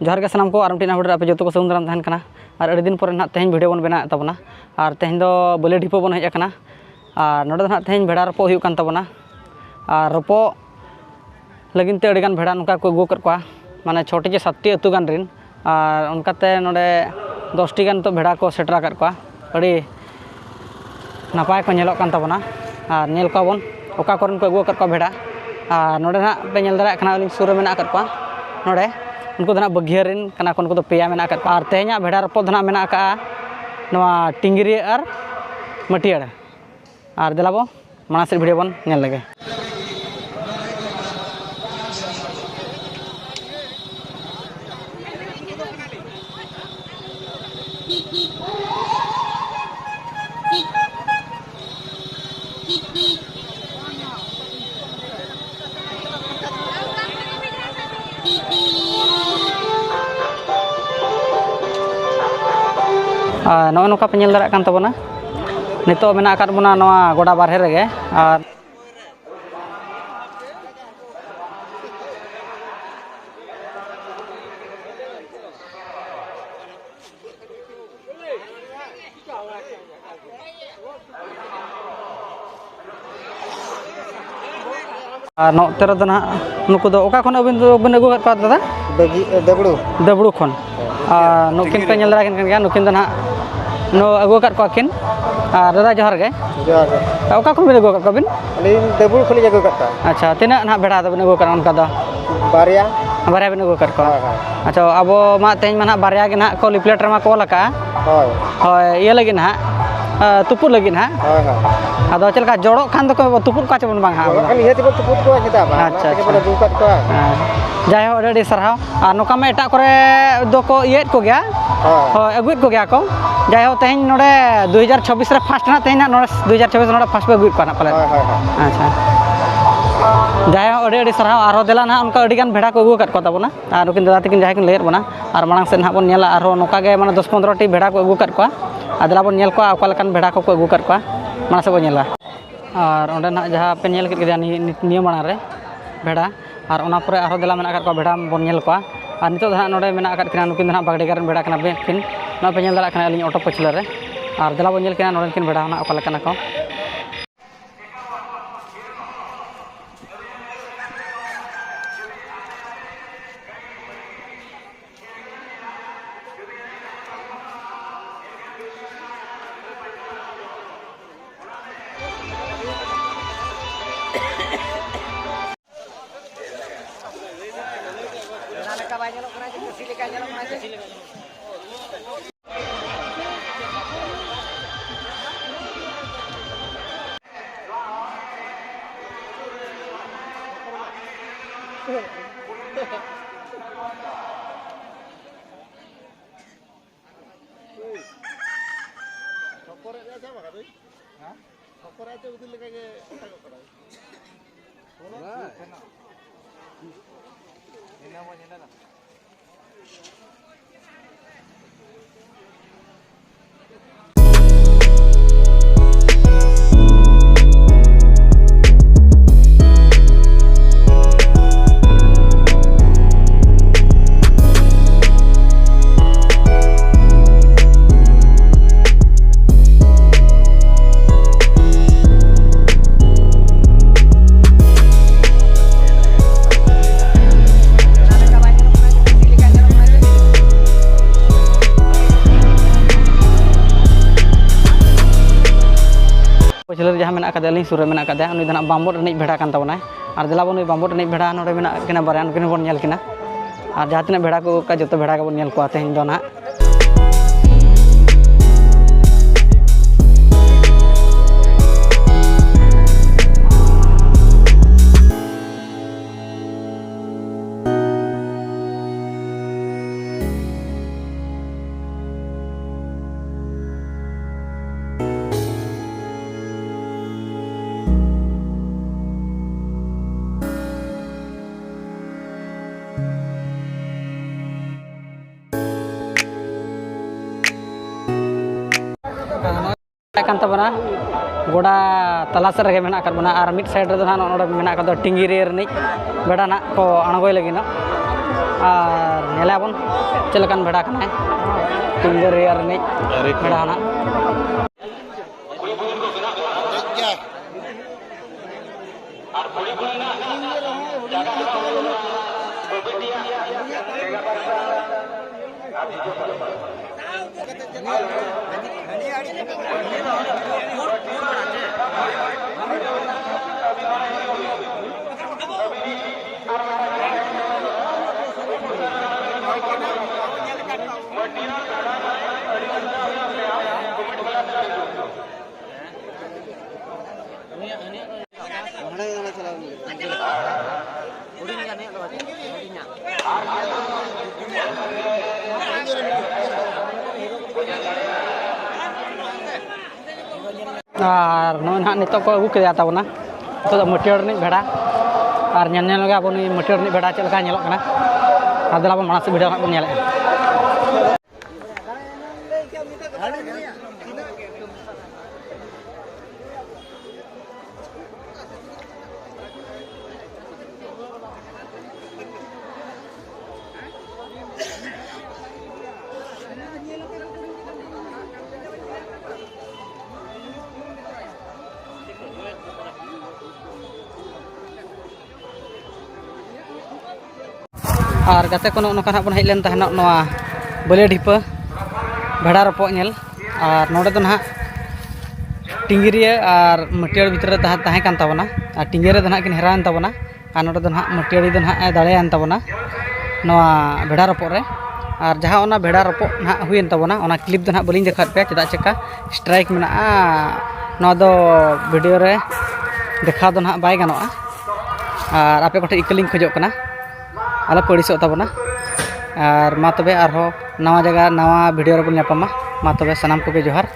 जोहार के सामान को और मिट्टी हुडर आप जो को समुद्र तहन कना और अड़ी दिन पर ना तेज वीडियो बन बना तबना और तेज दो बोले ढिपो बन हज अकना और नोडे ना तेज भेड़ा रपो हुई कान तबना और रपो लगिन ते अड़ीगान भेड़ा नौका को अगू कर माने छोटी जे 7टी अतु गान रिन और उनकाते नोडे 10टी गान तो भेड़ा को सेटरा कर को अड़ी नपाय को नेलो कान तबना और नेल को बन ओका करन को अगू कर को भेड़ा और नोडे ना पे नेल दरा कना अलिंग सुर मेना कर को नोडे उनको दना बगियरिन कना कोन को तो पेया मेना कर और तेहना भेड़ा रपो दना मेना का नवा टिंगरी और मटियाड़ और देलाबो मानस वीडियो बन नेल लगे नवा नौका पे नेल दरा कान तबना नितो मेना कर बना नवा गोडा बारहे रगे और नोते रे ना नुकु दो ओका खन अबिन दो बन अगु कर दादा दबड़ू खन नुकिन पे नेल दरा किन गया नुकिन दो ना नो अगु कर को किन दादा जोहार गे ओका खन बिन अगु कर को बिन अलिन दबड़ू खली अगु करता अच्छा तिना ना भेड़ा दो बिन अगु कर उनका दो बारिया बिन अगु कर को अच्छा अब मा तेज मा ना बारिया के ना को लिपलेटर मा को लका होय होय ये लगी ना तुपुर लगी ना आदो चलका जोड़ो खान दो को तुपुर का चबन बांग हा निहति बो तुपुर को चेदा बा अच्छा के बोले दू कट को जाय हो अडी सरहाव आ नोका में एटा करे दो को येत को गया होय अगुत को गया को जाय हो तेज नोडे 2026 रे फर्स्ट ना तेज ना नोडे 2026 नोडे फर्स्ट पे अगुत को ना पले अच्छा जाय हो अडी सरहाव आरो देला ना उनका अडी गान भेड़ा को अगु कट को तबना आ नुकिन दादा तकिन जाय किन लेर बना और मांग से ना बन नेला आरो नोका गे माने 10-15 टी भेड़ा को अगु कट को आदला बन नेल को ओका लकन भेड़ा को अगु कट को माने से बन नेला और ओंडे ना जहां पे नेल के नियम बना रे भेड़ा और ओना परे आरो देला मेना कर को भेड़ा बन नेल को और नितो धा नोडे मेना कर किना नुकिन धा बागड़ी गारन भेड़ा कना बेकिन ना पे नेल दरा कना अलिन ऑटो पछला रे और देला बन नेल किना नोडे किन भेड़ा ना ओका लकना को पछले जहाँ मेना कदे अलिंग सुरे मेना कदे उनी दना बाम्बोट एनिज भेड़ा कान तबना और देला बन बाम्बोट एनिज भेड़ा नोडे मेना किना बारे उनकिन बन नेल किना और जहाँ तिना भेड़ा को का जतो भेड़ा के बन नेल को तेज दो ना kan tabana goda talasar rege mena kar bana ar mid side re do na टिंगिरी रनिज बेड़ा ना को अणगोय लगी और नेलाबन चलकान भेड़ा कना टिंगर रियर ने भेड़ा ना और नोन नित को अगू के तबना तो मटियर रिज भेड़ा और नेल अब मटियर रिज भेड़ा चलका नेलोकना आदला बन मानस वीडियो बन नेले और गाते को नोका बन हेज लेन तहना नोआ बले ढिपा भेड़ा रपो नेल और नोडे दो ना टिंगिरिया और मटियर भितर तहे कान तबना और टिंगिरे दो ना किन हेरान तबना और नोडे दो ना मटियर दो ना दाड़ेयान तबना नोआ भेड़ा रपो रे और जहाँ ओना भेड़ा रपो ना हुयन तबना ओना क्लिप दो ना बलिंग देखा पे चेदा चेका स्ट्राइक मेना नोआ दो वीडियो रे देखा दो ना बाय गानोआ और आपे कोठे इकलिंग खोजो कना आला पड़िसो तबना और मा तबे आरो नवा जगह नवा वीडियो रे बन ᱧᱟᱯᱟᱢᱟ मा तबे सनाम को जोहार।